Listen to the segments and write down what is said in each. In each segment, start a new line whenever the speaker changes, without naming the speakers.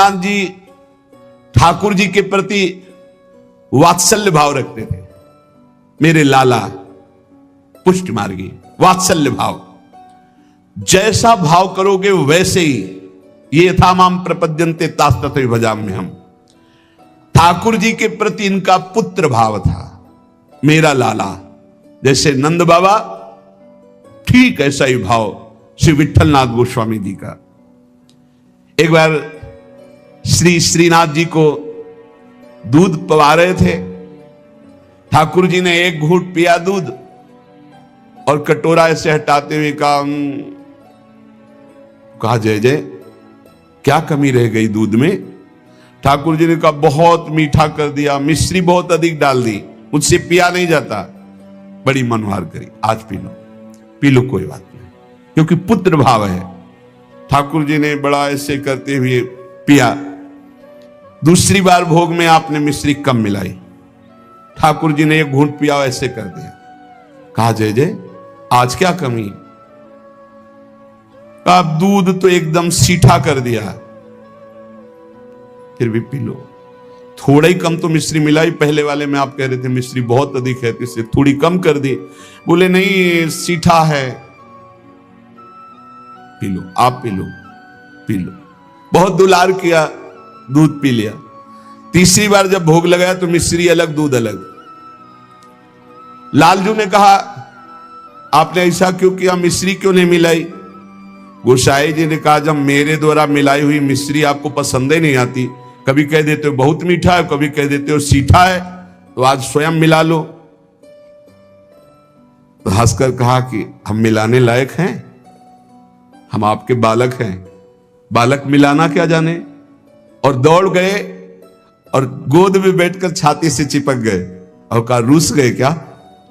श्रीनाथ जी ठाकुर जी के प्रति वात्सल्य भाव रखते थे। मेरे लाला पुष्ट मार्गी, वात्सल्य भाव, जैसा भाव करोगे वैसे ही। ये था माम प्रपद्यन्ते तास्तथैव भजाम्यहम् हम। ठाकुर जी के प्रति इनका पुत्र भाव था, मेरा लाला। जैसे नंद बाबा, ठीक ऐसा ही भाव श्री विठलनाथ गोस्वामी जी का। एक बार श्री श्रीनाथ जी को दूध पिला रहे थे। ठाकुर जी ने एक घूंट पिया दूध और कटोरा ऐसे हटाते हुए कहा जय जय, क्या कमी रह गई दूध में? ठाकुर जी ने कहा बहुत मीठा कर दिया, मिश्री बहुत अधिक डाल दी, मुझसे पिया नहीं जाता। बड़ी मनोहार करी, आज पी लो कोई बात नहीं, क्योंकि पुत्र भाव है। ठाकुर जी ने बड़ा ऐसे करते हुए पिया। दूसरी बार भोग में आपने मिश्री कम मिलाई। ठाकुर जी ने एक घूंट पिया, ऐसे कर दिया। कहा जय जय, आज क्या कमी? कहा दूध तो एकदम सीठा कर दिया, फिर भी पी लो। थोड़ा ही कम तो मिश्री मिलाई, पहले वाले में आप कह रहे थे मिश्री बहुत अधिक है, तो इससे थोड़ी कम कर दी। बोले नहीं सीठा है, पी लो, आप पी लो, पी लो। बहुत दुलार किया, दूध पी लिया। तीसरी बार जब भोग लगाया तो मिश्री अलग दूध अलग। लालजू ने कहा आपने ऐसा क्यों किया, मिश्री क्यों नहीं मिलाई? गोसाई जी ने कहा जब मेरे द्वारा मिलाई हुई मिश्री आपको पसंद ही नहीं आती, कभी कह देते हो बहुत मीठा है, कभी कह देते हो सीठा है, तो आज स्वयं मिला लो। तो हंसकर कहा कि हम मिलाने लायक हैं? हम आपके बालक हैं, बालक मिलाना क्या जाने? और दौड़ गए और गोद में बैठकर छाती से चिपक गए और कहा रूस गए क्या,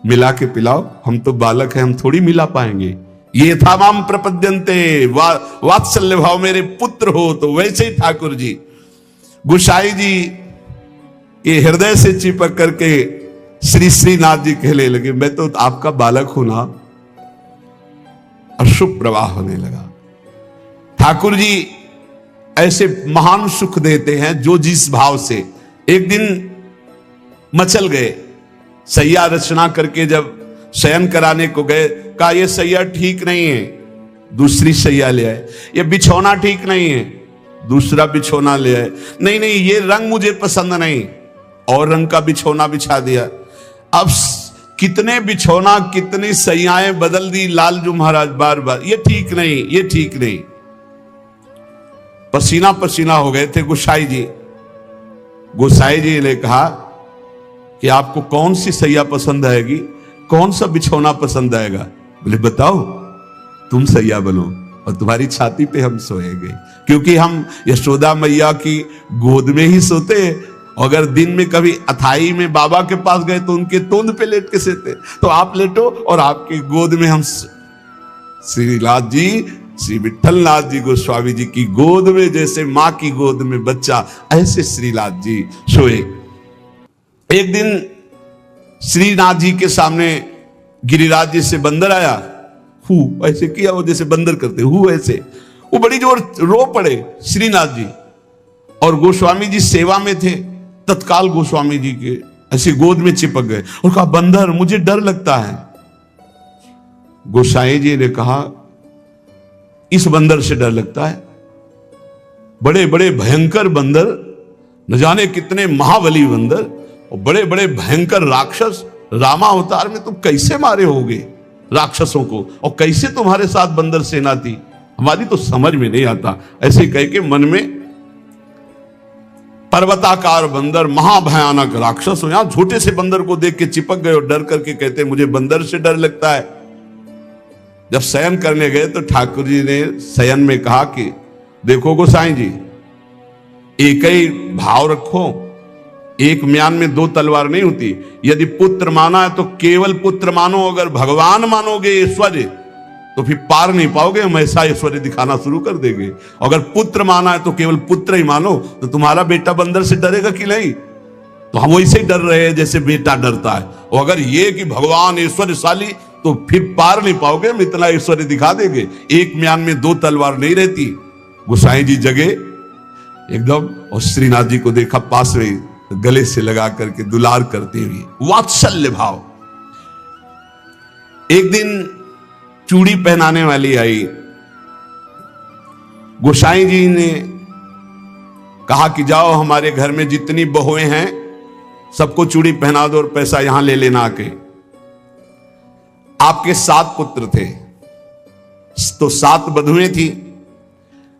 मिला के पिलाओ, हम तो बालक हैं, हम थोड़ी मिला पाएंगे। ये था माम प्रपद्यन्ते, वात्सल्य भाव, मेरे पुत्र हो। तो वैसे ही ठाकुर जी गोसाई जी के हृदय से चिपक करके श्री श्रीनाथ जी कहने लगे मैं तो आपका बालक हूं ना। अशुभ प्रवाह होने लगा। ठाकुर जी ऐसे महान सुख देते हैं जो जिस भाव से। एक दिन मचल गए, सैया रचना करके जब शयन कराने को गए, कहा यह सैया ठीक नहीं है, दूसरी सैया ले आए। ये बिछौना ठीक नहीं है, दूसरा बिछौना ले आए। नहीं नहीं ये रंग मुझे पसंद नहीं, और रंग का बिछौना बिछा दिया। अब कितने बिछौना कितनी सैयाएं बदल दी लालजू महाराज बार बार, ये ठीक नहीं, ये ठीक नहीं। पसीना पसीना हो गए थे गोसाई जी। गोसाई जी ने कहा कि आपको कौन सी सैया पसंद आएगी, कौन सा बिछौना पसंद आएगा? बोले बताओ, तुम सैया बनो और तुम्हारी छाती पे हम सोएंगे, क्योंकि हम यशोदा मैया की गोद में ही सोते। अगर दिन में कभी अथाई में बाबा के पास गए तो उनके तोंद पे लेट के सोते, तो आप लेटो और आपकी गोद में हम। श्रीनाथ जी, श्री विठलनाथ जी गोस्वामी जी की गोद में जैसे मां की गोद में बच्चा, ऐसे श्रीनाथ जी सोए। एक दिन श्रीनाथ जी के सामने गिरिराज जी से बंदर आया, हु ऐसे किया, वो जैसे बंदर करते हु ऐसे, वो बड़ी जोर रो पड़े श्रीनाथ जी। और गोस्वामी जी सेवा में थे, तत्काल गोस्वामी जी के ऐसे गोद में चिपक गए और कहा बंदर मुझे डर लगता है। गोसाई जी ने कहा इस बंदर से डर लगता है? बड़े बड़े भयंकर बंदर, न जाने कितने महाबली बंदर और बड़े बड़े भयंकर राक्षस, रामा अवतार में तुम कैसे मारे होगे राक्षसों को, और कैसे तुम्हारे साथ बंदर सेना थी, हमारी तो समझ में नहीं आता। ऐसे कह के मन में पर्वताकार बंदर, महाभयानक राक्षस हो, यहां छोटे से बंदर को देख के चिपक गए और डर करके कहते मुझे बंदर से डर लगता है। जब शयन करने गए तो ठाकुर जी ने शयन में कहा कि देखो गोसाई जी, एक ही भाव रखो, एक म्यान में दो तलवार नहीं होती। यदि पुत्र माना है तो केवल पुत्र मानो, अगर भगवान मानोगे ऐश्वर्य तो फिर पार नहीं पाओगे, हम ऐसा ऐश्वर्य दिखाना शुरू कर देंगे। अगर पुत्र माना है तो केवल पुत्र ही मानो, तो तुम्हारा बेटा बंदर से डरेगा कि नहीं? तो हम वैसे ही डर रहे हैं जैसे बेटा डरता है। और अगर ये कि भगवान ऐश्वर्यशाली, तो फिर पार नहीं पाओगे, हम इतना ऐश्वर्य दिखा देंगे। एक म्यान में दो तलवार नहीं रहती। गोसाई जी जगे, एकदम। और श्रीनाथ जी को देखा पास में, गले से लगा करके दुलार करते हुए, वात्सल्य भाव। एक दिन चूड़ी पहनाने वाली आई, गोसाई जी ने कहा कि जाओ हमारे घर में जितनी बहुएं हैं सबको चूड़ी पहना दो और पैसा यहां ले लेना आके। आपके 7 पुत्र थे तो 7 बधुएं थी।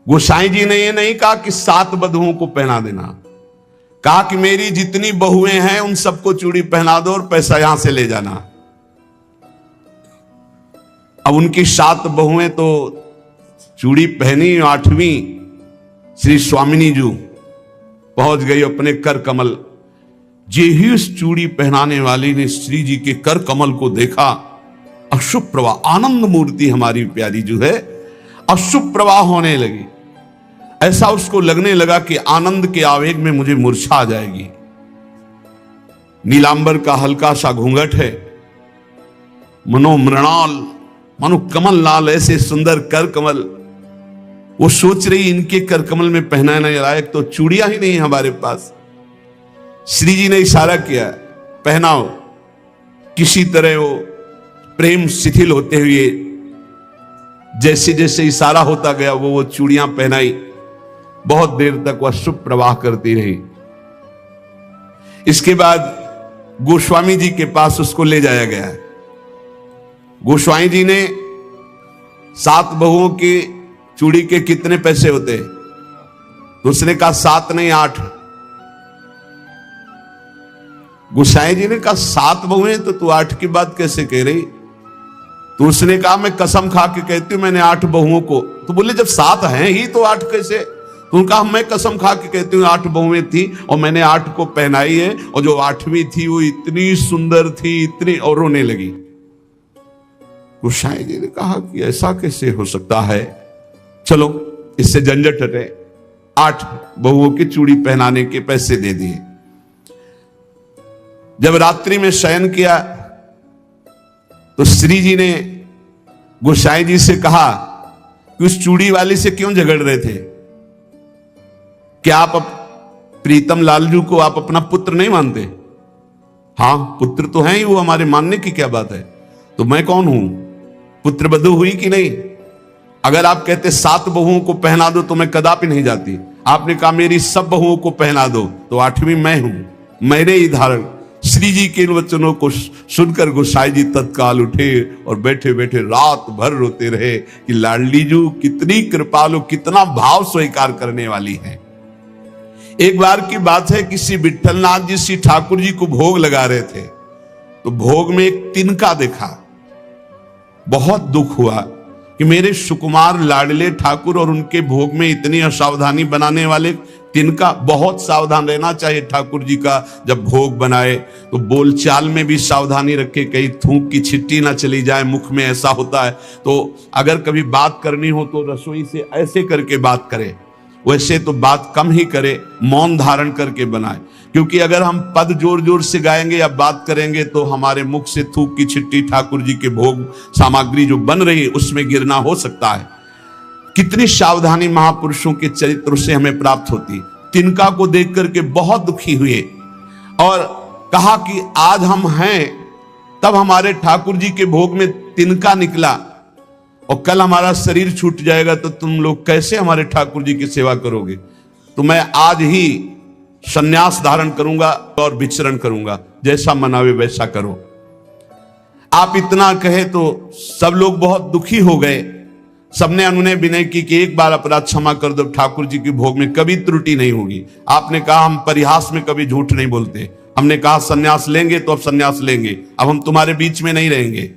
गोसाई जी ने यह नहीं कहा कि 7 बधुओं को पहना देना, कहा कि मेरी जितनी बहुएं हैं उन सबको चूड़ी पहना दो और पैसा यहां से ले जाना। अब उनकी 7 बहुएं तो चूड़ी पहनी, 8वीं श्री स्वामिनी जी पहुंच गई अपने कर कमल। जे ही उस चूड़ी पहनाने वाली ने श्री जी के कर कमल को देखा, अशुभ प्रवाह, आनंद मूर्ति हमारी प्यारी जो है, अशुभ प्रवाह होने लगी। ऐसा उसको लगने लगा कि आनंद के आवेग में मुझे मूर्छा आ जाएगी। नीलांबर का हल्का सा घूंघट है, मनो मृणाल, मनो कमल लाल, ऐसे सुंदर कर कमल। वो सोच रही इनके कर कमल में पहनाने लायक तो चूड़ियां ही नहीं हमारे पास। श्री जी ने इशारा किया, पहनाओ। किसी तरह वो प्रेम शिथिल होते हुए जैसे जैसे इशारा होता गया वो चूड़ियां पहनाई। बहुत देर तक वह शुभ प्रवाह करती रही। इसके बाद गोस्वामी जी के पास उसको ले जाया गया। गोस्वामी जी ने 7 बहुओं की चूड़ी के कितने पैसे होते, तो उसने कहा 7 नहीं 8। गोसाई जी ने कहा 7 बहुएं तो तू 8 की बात कैसे कह रही? तो उसने कहा मैं कसम खा के कहती हूं मैंने 8 बहुओं को। तो बोले जब 7 हैं ही तो 8 कैसे? तो उन्होंने कहा मैं कसम खा के कहती हूँ 8 बहुएं थी और मैंने 8 को पहनाई है, और जो 8वीं थी वो इतनी सुंदर थी, इतनी, और रोने लगी। गोसाई जी ने कहा कि ऐसा कैसे हो सकता है, चलो इससे झंझट हटे। 8 बहुओं की चूड़ी पहनाने के पैसे दे दिए। जब रात्रि में शयन किया तो श्री जी ने गोसाई जी से कहा कि उस चूड़ी वाली से क्यों झगड़ रहे थे? क्या आप प्रीतम लालजू को आप अपना पुत्र नहीं मानते? हाँ पुत्र तो है ही, वो हमारे मानने की क्या बात है। तो मैं कौन हूं? पुत्र बधू हुई कि नहीं? अगर आप कहते 7 बहुओं को पहना दो तो मैं कदापि नहीं जाती। आपने कहा मेरी सब बहुओं को पहना दो, तो 8वीं मैं हूं, मेरे ही धारण। श्री जी के इन वचनों को सुनकर गोसाई जी तत्काल उठे और बैठे बैठे रात भर रोते रहे कि लाडली जू कितनी कृपालु, कितना भाव स्वीकार करने वाली है। एक बार की बात है, किसी विठलनाथ जी श्री ठाकुर जी को भोग लगा रहे थे, तो भोग में एक तिनका देखा। बहुत दुख हुआ कि मेरे सुकुमार लाडले ठाकुर और उनके भोग में इतनी असावधानी बनाने वाले तिनका। बहुत सावधान रहना चाहिए ठाकुर जी का, जब भोग बनाए तो बोलचाल में भी सावधानी रखे, कहीं थूक की छिट्टी ना चली जाए मुख में। ऐसा होता है, तो अगर कभी बात करनी हो तो रसोई से ऐसे करके बात करे, वैसे तो बात कम ही करे, मौन धारण करके बनाए। क्योंकि अगर हम पद जोर जोर से गाएंगे या बात करेंगे तो हमारे मुख से थूक की छिट्टी ठाकुर जी के भोग सामग्री जो बन रही है उसमें गिरना हो सकता है। कितनी सावधानी महापुरुषों के चरित्र से हमें प्राप्त होती। तिनका को देख करके बहुत दुखी हुए और कहा कि आज हम हैं, तब हमारे ठाकुर जी के भोग में तिनका निकला, और कल हमारा शरीर छूट जाएगा तो तुम लोग कैसे हमारे ठाकुर जी की सेवा करोगे? तो मैं आज ही संन्यास धारण करूंगा और विचरण करूंगा, जैसा मनावे वैसा करो। आप इतना कहे तो सब लोग बहुत दुखी हो गए। सबने अनुनय विनय की कि एक बार अपराध क्षमा कर दो, ठाकुर जी के भोग में कभी त्रुटि नहीं होगी। आपने कहा हम परिहास में कभी झूठ नहीं बोलते। हमने कहा संन्यास लेंगे तो अब संन्यास लेंगे, अब हम तुम्हारे बीच में नहीं रहेंगे।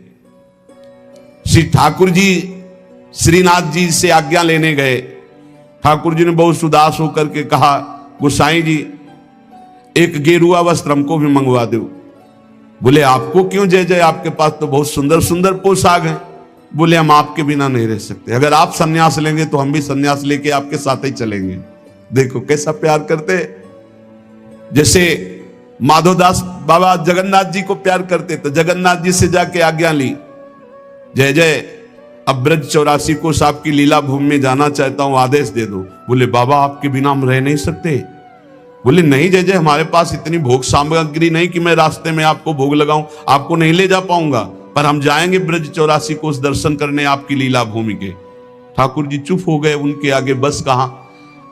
श्री ठाकुर जी श्रीनाथ जी से आज्ञा लेने गए। ठाकुर जी ने बहुत उदास होकर के कहा, गोसाई जी एक गेरुआ वस्त्र हमको भी मंगवा दो। बोले आपको क्यों जय जय, आपके पास तो बहुत सुंदर सुंदर पोशाक हैं। बोले हम आपके बिना नहीं रह सकते, अगर आप संन्यास लेंगे तो हम भी संन्यास लेके आपके साथ ही चलेंगे। देखो कैसा प्यार करते, जैसे माधोदास बाबा जगन्नाथ जी को प्यार करते तो जगन्नाथ जी से जाके आज्ञा ली, जय जय अब ब्रज 84 कोस आपकी लीला भूमि में जाना चाहता हूं, आदेश दे दो। बोले बाबा आपके बिना हम रह नहीं सकते। बोले नहीं जय जय, हमारे पास इतनी भोग सामग्री नहीं कि मैं रास्ते में आपको भोग लगाऊं, आपको नहीं ले जा पाऊंगा, पर हम जाएंगे ब्रज 84 कोस दर्शन करने आपकी लीला भूमि के। ठाकुर जी चुप हो गए, उनके आगे बस कहां।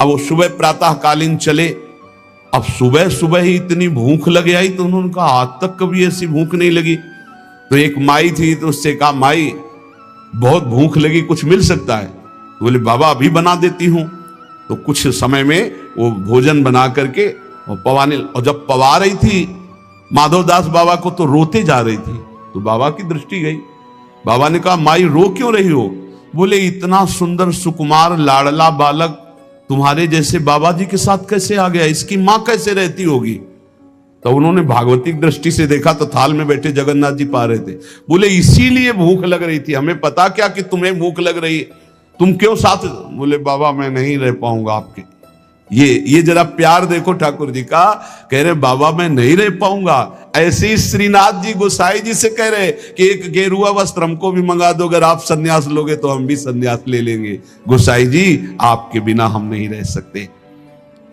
अब वो सुबह प्रातः कालीन चले। अब सुबह सुबह ही इतनी भूख लग आई तो उन्होंने कहा आज तक कभी ऐसी भूख नहीं लगी। तो एक माई थी, तो उससे कहा माई बहुत भूख लगी, कुछ मिल सकता है? तो बोले बाबा अभी बना देती हूं। तो कुछ समय में वो भोजन बना करके और पवाने, और जब पवा रही थी माधवदास बाबा को तो रोते जा रही थी। तो बाबा की दृष्टि गई। बाबा ने कहा माई रो क्यों रही हो? बोले इतना सुंदर सुकुमार लाडला बालक तुम्हारे जैसे बाबा जी के साथ कैसे आ गया, इसकी मां कैसे रहती होगी? तो उन्होंने भागवतिक दृष्टि से देखा तो थाल में बैठे जगन्नाथ जी पा रहे थे। बोले इसीलिए भूख लग रही थी, हमें पता क्या कि तुम्हें भूख लग रही है, तुम क्यों साथ? बोले बाबा मैं नहीं रह पाऊंगा आपके। ये जरा प्यार देखो ठाकुर जी का। कह रहे बाबा मैं नहीं रह पाऊंगा। ऐसे ही श्रीनाथ जी गोसाई जी से कह रहे कि एक गेरुआ वस्त्र हमको भी मंगा दो, अगर आप सन्यास लोगे तो हम भी सन्यास ले लेंगे। गोसाई जी आपके बिना हम नहीं रह सकते।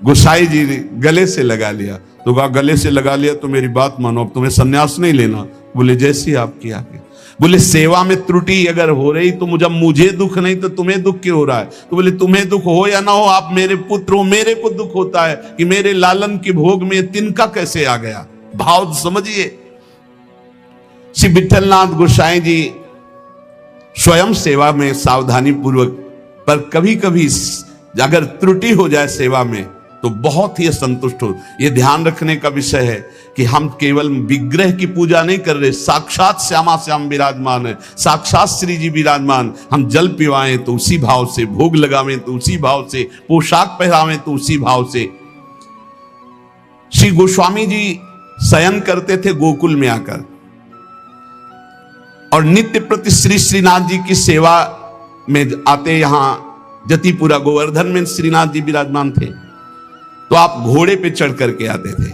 गोसाई जी ने गले से लगा लिया। तो कहा गले से लगा लिया तो मेरी बात मानो, अब तुम्हें सन्यास नहीं लेना। बोले जैसी आपकी आज्ञा। बोले सेवा में त्रुटि अगर हो रही तो मुझे दुख नहीं तो तुम्हें दुख क्यों हो रहा है? तो बोले तुम्हें दुख हो या ना हो, आप मेरे पुत्र हो, मेरे को दुख होता है कि मेरे लालन के भोग में तिनका कैसे आ गया। भाव समझिए। श्री विठलनाथ गोसाई जी स्वयं सेवा में सावधानी पूर्वक, पर कभी कभी अगर त्रुटि हो जाए सेवा में तो बहुत ही असंतुष्ट हो। यह ध्यान रखने का विषय है कि हम केवल विग्रह की पूजा नहीं कर रहे, साक्षात श्यामा श्याम विराजमान है, साक्षात श्री जी विराजमान। हम जल पिवाएं तो उसी भाव से, भोग लगावें तो उसी भाव से, पोशाक पहरावें तो उसी भाव से। श्री गोस्वामी जी शयन करते थे गोकुल में आकर, और नित्य प्रति श्री श्रीनाथ जी की सेवा में आते। यहां जतिपुरा गोवर्धन में श्रीनाथ जी विराजमान थे, तो आप घोड़े पे चढ़ करके आते थे।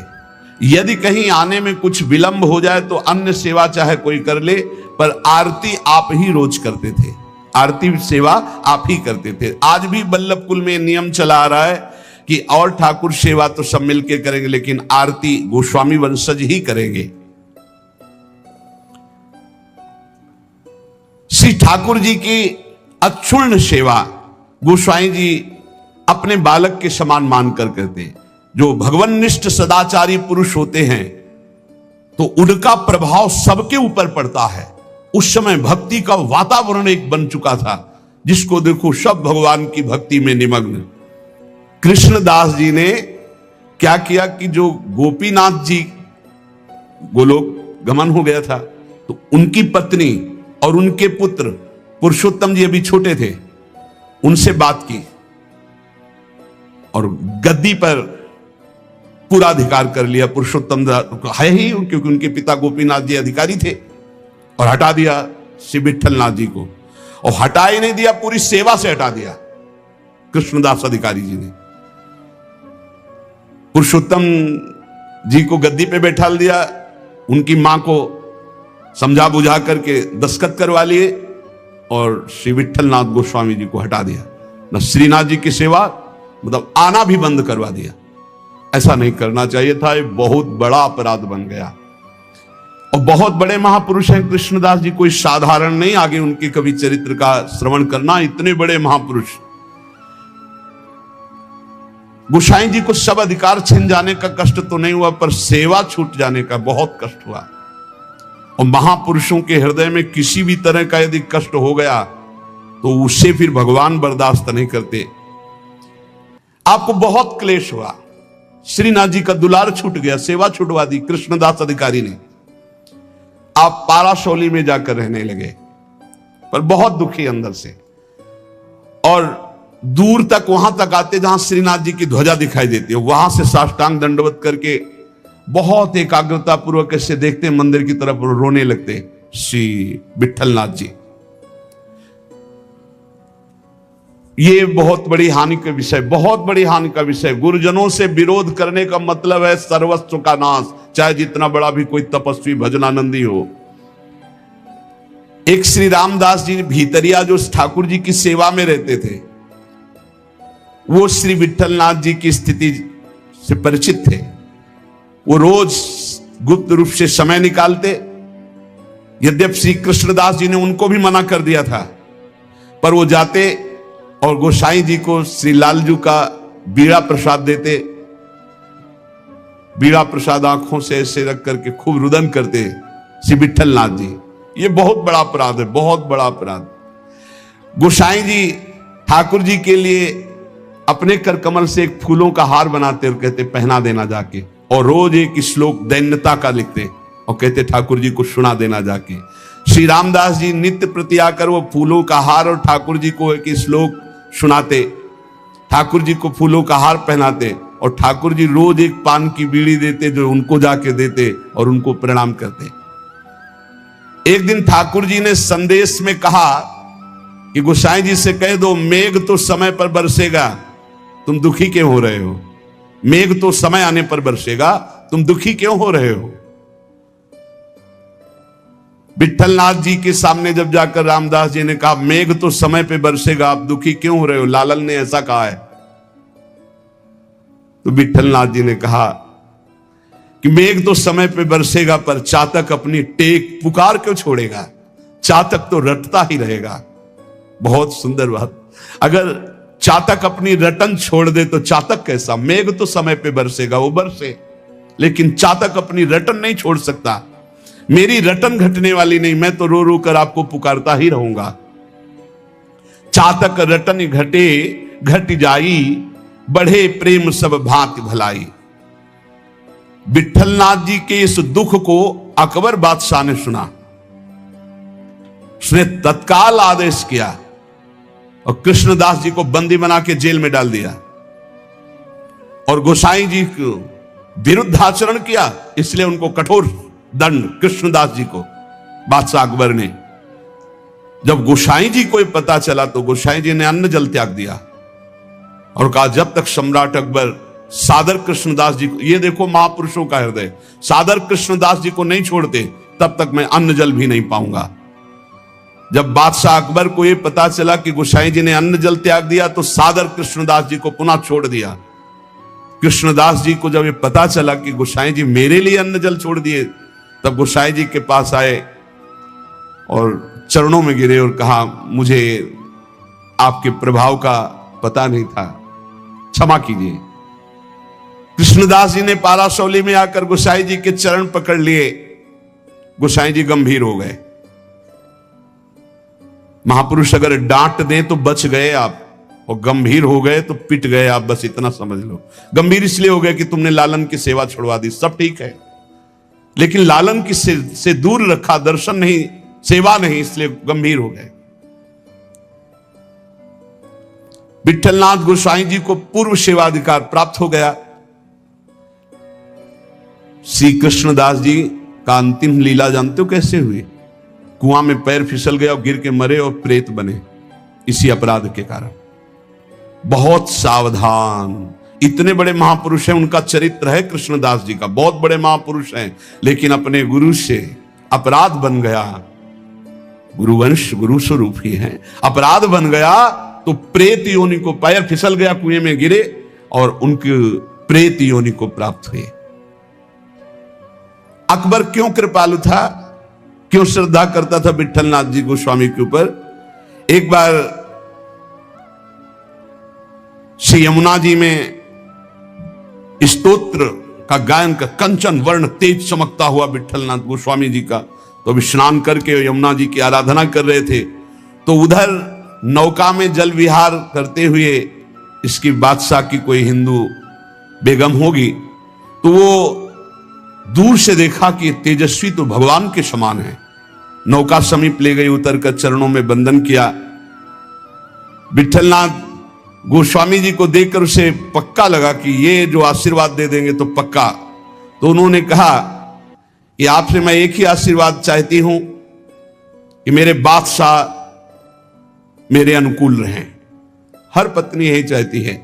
यदि कहीं आने में कुछ विलंब हो जाए तो अन्य सेवा चाहे कोई कर ले, पर आरती आप ही रोज करते थे। आरती सेवा आप ही करते थे। आज भी बल्लभ कुल में नियम चला आ रहा है कि और ठाकुर सेवा तो सब मिलकर करेंगे, लेकिन आरती गोस्वामी वंशज ही करेंगे। श्री ठाकुर जी की अक्षुण्ण सेवा गोस्वामी जी अपने बालक के समान मानकर करते। जो भगवन्निष्ठ सदाचारी पुरुष होते हैं तो उनका प्रभाव सबके ऊपर पड़ता है। उस समय भक्ति का वातावरण एक बन चुका था, जिसको देखो सब भगवान की भक्ति में निमग्न। कृष्णदास जी ने क्या किया कि जो गोपीनाथ जी गोलोक गमन हो गया था, तो उनकी पत्नी और उनके पुत्र पुरुषोत्तम जी अभी छोटे थे, उनसे बात की और गद्दी पर पूरा अधिकार कर लिया। पुरुषोत्तम है ही, क्योंकि उनके पिता गोपीनाथ जी अधिकारी थे, और हटा दिया श्री विठलनाथ जी को। और हटा ही नहीं दिया, पूरी सेवा से हटा दिया कृष्णदास अधिकारी जी ने। पुरुषोत्तम जी को गद्दी पे बैठा दिया, उनकी मां को समझा बुझा करके दस्तखत करवा लिए, और श्री विठलनाथ गोस्वामी जी को हटा दिया। न श्रीनाथ जी की सेवा मतलब आना भी बंद करवा दिया। ऐसा नहीं करना चाहिए था, ये बहुत बड़ा अपराध बन गया। और बहुत बड़े महापुरुष हैं कृष्णदास जी, कोई साधारण नहीं। आगे उनके कभी चरित्र का श्रवण करना, इतने बड़े महापुरुष। गोसाई जी को सब अधिकार छिन जाने का कष्ट तो नहीं हुआ, पर सेवा छूट जाने का बहुत कष्ट हुआ। और महापुरुषों के हृदय में किसी भी तरह का यदि कष्ट हो गया तो उसे फिर भगवान बर्दाश्त नहीं करते। आपको बहुत क्लेश हुआ, श्रीनाथ जी का दुलार छूट गया, सेवा छुटवा दी कृष्णदास अधिकारी ने। आप पाराशौली में जाकर रहने लगे, पर बहुत दुखी अंदर से। और दूर तक वहां तक आते जहां श्रीनाथ जी की ध्वजा दिखाई देती है, वहां से साष्टांग दंडवत करके बहुत एकाग्रता पूर्वक ऐसे देखते मंदिर की तरफ, रोने लगते श्री विठलनाथ जी। ये बहुत बड़ी हानि का विषय, बहुत बड़ी हानि का विषय। गुरुजनों से विरोध करने का मतलब है सर्वस्व का नाश, चाहे जितना बड़ा भी कोई तपस्वी भजनानंदी हो। एक श्री रामदास जी भीतरिया जो ठाकुर जी की सेवा में रहते थे, वो श्री विठलनाथ जी की स्थिति से परिचित थे। वो रोज गुप्त रूप से समय निकालते। यद्यपि श्री कृष्णदास जी ने उनको भी मना कर दिया था, पर वो जाते और गोसाई जी को श्री लालजू का बीड़ा प्रसाद देते। बीड़ा प्रसाद आंखों से ऐसे रख करके खूब रुदन करते श्री विठलनाथ जी। ये बहुत बड़ा अपराध है, बहुत बड़ा अपराध। गोसाई जी ठाकुर जी के लिए अपने कर कमल से एक फूलों का हार बनाते और कहते पहना देना जाके, और रोज एक श्लोक दैन्यता का लिखते और कहते ठाकुर जी को सुना देना जाके। श्री रामदास जी नित्य प्रति आकर वो फूलों का हार और ठाकुर जी को एक श्लोक सुनाते, ठाकुर जी को फूलों का हार पहनाते, और ठाकुर जी रोज एक पान की बीड़ी देते जो उनको जाके देते और उनको प्रणाम करते। एक दिन ठाकुर जी ने संदेश में कहा कि गोसाई जी से कह दो मेघ तो समय पर बरसेगा, तुम दुखी क्यों हो रहे हो? मेघ तो समय आने पर बरसेगा, तुम दुखी क्यों हो रहे हो? विठलनाथ जी के सामने जब जाकर रामदास जी ने कहा मेघ तो समय पे बरसेगा, आप दुखी क्यों हो रहे हो? लालन ने ऐसा कहा है। तो विठलनाथ जी ने कहा कि मेघ तो समय पे बरसेगा, पर चातक अपनी टेक पुकार क्यों छोड़ेगा? चातक तो रटता ही रहेगा। बहुत सुंदर बात। अगर चातक अपनी रटन छोड़ दे तो चातक कैसा? मेघ तो समय पे बरसेगा, वो बरसे, लेकिन चातक अपनी रटन नहीं छोड़ सकता। मेरी रटन घटने वाली नहीं, मैं तो रो रो कर आपको पुकारता ही रहूंगा। चातक रटन घटे घट जाई, बढ़े प्रेम सब भांति भलाई। विठलनाथ जी के इस दुख को अकबर बादशाह ने सुना। उसने तत्काल आदेश किया और कृष्णदास जी को बंदी बना के जेल में डाल दिया, और गोसाई जी को विरुद्ध आचरण किया, इसलिए उनको कठोर दंड कृष्णदास जी को बादशाह अकबर ने। जब गोसाई जी को पता चला तो गोसाई जी ने अन्न जल त्याग दिया और कहा जब तक सम्राट अकबर सादर कृष्णदास जी को, ये देखो महापुरुषों का हृदय, सादर कृष्णदास जी को नहीं छोड़ते तब तक मैं अन्न जल भी नहीं पाऊंगा। जब बादशाह अकबर को यह पता चला कि गोसाई जी ने अन्न जल त्याग दिया तो सादर कृष्णदास जी को पुनः छोड़ दिया। कृष्णदास जी को जब ये पता चला कि गोसाई जी मेरे लिए अन्न जल छोड़ दिए, तब गोसाई जी के पास आए और चरणों में गिरे और कहा मुझे आपके प्रभाव का पता नहीं था, क्षमा कीजिए। कृष्णदास जी ने पारासौली में आकर गोसाई जी के चरण पकड़ लिए। गोसाई जी गंभीर हो गए। महापुरुष अगर डांट दे तो बच गए आप, और गंभीर हो गए तो पिट गए आप, बस इतना समझ लो। गंभीर इसलिए हो गए कि तुमने लालन की सेवा छुड़वा दी, सब ठीक है, लेकिन लालन की से दूर रखा, दर्शन नहीं, सेवा नहीं, इसलिए गंभीर हो गए। विठलनाथ गोसाई जी को पूर्व सेवाधिकार प्राप्त हो गया। श्री कृष्णदास जी का अंतिम लीला जानते हो कैसे हुई? कुआं में पैर फिसल गया और गिर के मरे और प्रेत बने, इसी अपराध के कारण। बहुत सावधान। इतने बड़े महापुरुष हैं, उनका चरित्र है कृष्णदास जी का, बहुत बड़े महापुरुष हैं, लेकिन अपने गुरु से अपराध बन गया। गुरुवंश गुरु स्वरूप ही है, अपराध बन गया तो प्रेत योनि को, पैर फिसल गया, कुएं में गिरे और उनके प्रेत योनि को प्राप्त हुए। अकबर क्यों कृपालु था, क्यों श्रद्धा करता था विठलनाथ जी गोस्वामी के ऊपर? एक बार श्री यमुना जी में स्तोत्र का गायन का कंचन वर्ण तेज चमकता हुआ विठलनाथ गोस्वामी जी का, तो स्नान करके यमुना जी की आराधना कर रहे थे, तो उधर नौका में जल विहार करते हुए इसकी बादशाह की कोई हिंदू बेगम होगी, तो वो दूर से देखा कि तेजस्वी तो भगवान के समान है। नौका समीप ले गई, उतर कर चरणों में वंदन किया। विठलनाथ गोस्वामी जी को देखकर उसे पक्का लगा कि ये जो आशीर्वाद दे देंगे तो पक्का। तो उन्होंने कहा कि आपसे मैं एक ही आशीर्वाद चाहती हूं कि मेरे बादशाह मेरे अनुकूल रहें। हर पत्नी यही चाहती है।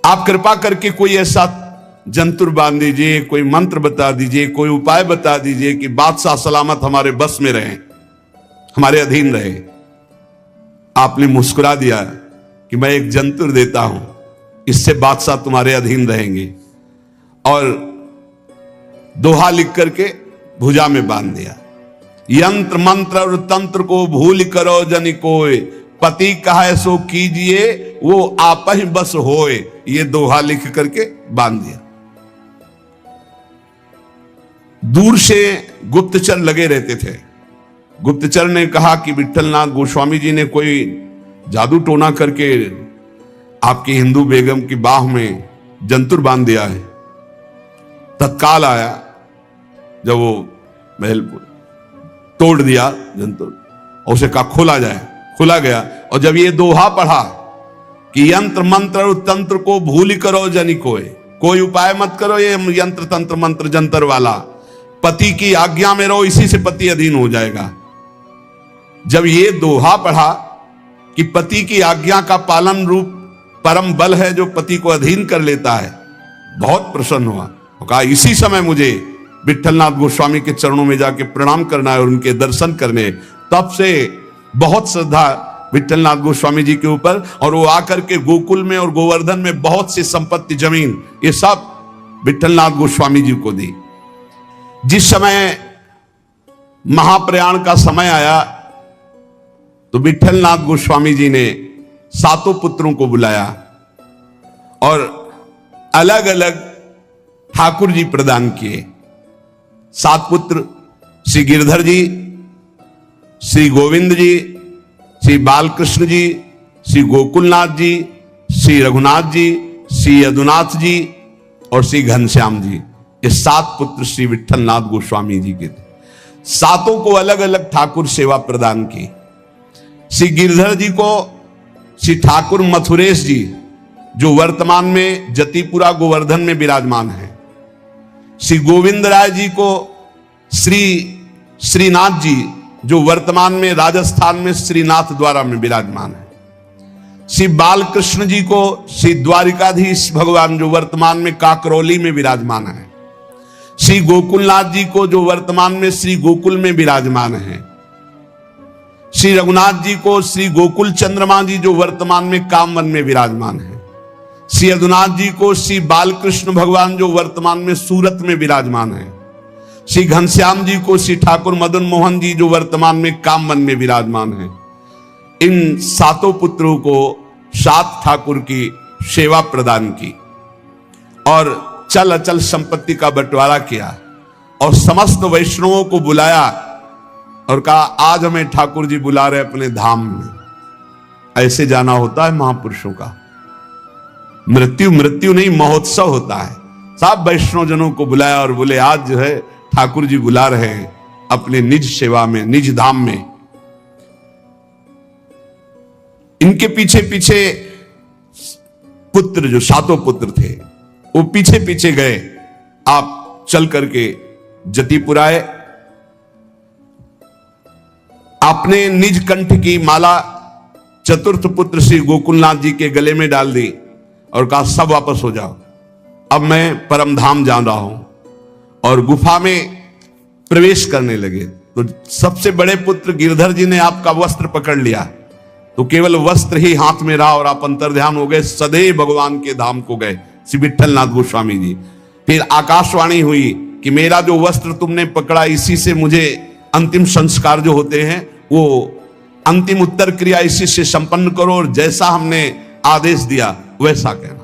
आप कृपा करके कोई ऐसा जंतुर बांध दीजिए, कोई मंत्र बता दीजिए, कोई उपाय बता दीजिए कि बादशाह सलामत हमारे बस में रहें। हमारे अधीन रहे। आपने मुस्कुरा दिया कि मैं एक जंतुर देता हूं, इससे बादशाह तुम्हारे अधीन रहेंगे, और दोहा लिख करके भुजा में बांध दिया। यंत्र मंत्र और तंत्र को भूल करो जनि कोय, पति कहे सो कीजिए वो आप ही बस होए। ये दोहा लिख करके बांध दिया। दूर से गुप्तचर लगे रहते थे। गुप्तचर ने कहा कि विट्ठलनाथ गोस्वामी जी ने कोई जादू टोना करके आपकी हिंदू बेगम की बाह में जंतुर बांध दिया है। तत्काल आया, जब वो महल तोड़ दिया जंतुर और उसे कहा खोला जाए, खुला गया। और जब ये दोहा पढ़ा कि यंत्र मंत्र और तंत्र को भूल करो जनि कोय, कोई उपाय मत करो ये यंत्र तंत्र मंत्र जंतर वाला, पति की आज्ञा में रहो, इसी से पति अधीन हो जाएगा। जब ये दोहा पढ़ा कि पति की आज्ञा का पालन रूप परम बल है जो पति को अधीन कर लेता है, बहुत प्रसन्न हुआ। कहा इसी समय मुझे विट्ठलनाथ गोस्वामी के चरणों में जाके प्रणाम करना है और उनके दर्शन करने। तब से बहुत श्रद्धा विट्ठलनाथ गोस्वामी जी के ऊपर, और वो आकर के गोकुल में और गोवर्धन में बहुत सी संपत्ति जमीन ये सब विट्ठलनाथ गोस्वामी जी को दी। जिस समय महाप्रयाण का समय आया तो विट्ठलनाथ गोस्वामी जी ने सातों पुत्रों को बुलाया और अलग अलग ठाकुर जी प्रदान किए। 7 पुत्र श्री गिरधर जी, श्री गोविंद जी, श्री बालकृष्ण जी, श्री गोकुलनाथ जी, श्री रघुनाथ जी, श्री यदुनाथ जी और श्री घनश्याम जी। ये 7 पुत्र श्री विट्ठलनाथ गोस्वामी जी के थे। सातों को अलग अलग ठाकुर सेवा प्रदान की। श्री गिरधर जी को श्री ठाकुर मथुरेश जी, जो वर्तमान में जतिपुरा गोवर्धन में विराजमान है। श्री गोविंद राय जी को श्री श्रीनाथ जी, जो वर्तमान में राजस्थान में श्रीनाथ द्वारा में विराजमान है। श्री बालकृष्ण जी को श्री द्वारिकाधीश भगवान, जो वर्तमान में काकरौली में विराजमान है। श्री गोकुलनाथ जी को, जो वर्तमान में श्री गोकुल में विराजमान है। श्री रघुनाथ जी को श्री गोकुल चंद्रमा जी, जो वर्तमान में कामवन में विराजमान है। श्री यदुनाथ जी को श्री बालकृष्ण भगवान, जो वर्तमान में सूरत में विराजमान है। श्री घनश्याम जी को श्री ठाकुर मदन मोहन जी, जो वर्तमान में कामवन में विराजमान है। इन सातों पुत्रों को 7 ठाकुर की सेवा प्रदान की और चल अचल संपत्ति का बंटवारा किया और समस्त वैष्णवों को बुलाया और कहा आज हमें ठाकुर जी बुला रहे अपने धाम में। ऐसे जाना होता है महापुरुषों का। मृत्यु मृत्यु नहीं, महोत्सव होता है। सब वैष्णव जनों को बुलाया और बोले आज जो है ठाकुर जी बुला रहे हैं अपने निज सेवा में, निज धाम में। इनके पीछे पीछे पुत्र, जो 7 पुत्र थे, वो पीछे पीछे गए। आप चल करके जतिपुर आए। आपने निज कंठ की माला चतुर्थ पुत्र श्री गोकुलनाथ जी के गले में डाल दी और कहा सब वापस हो जाओ, अब मैं परम धाम जा रहा हूं। और गुफा में प्रवेश करने लगे तो सबसे बड़े पुत्र गिरधर जी ने आपका वस्त्र पकड़ लिया, तो केवल वस्त्र ही हाथ में रहा और आप अंतर्ध्यान हो गए, सदैव भगवान के धाम को गए श्री विट्ठलनाथ गोस्वामी जी। फिर आकाशवाणी हुई कि मेरा जो वस्त्र तुमने पकड़ा, इसी से मुझे अंतिम संस्कार जो होते हैं वो अंतिम उत्तर क्रिया इसी से संपन्न करो और जैसा हमने आदेश दिया वैसा करो।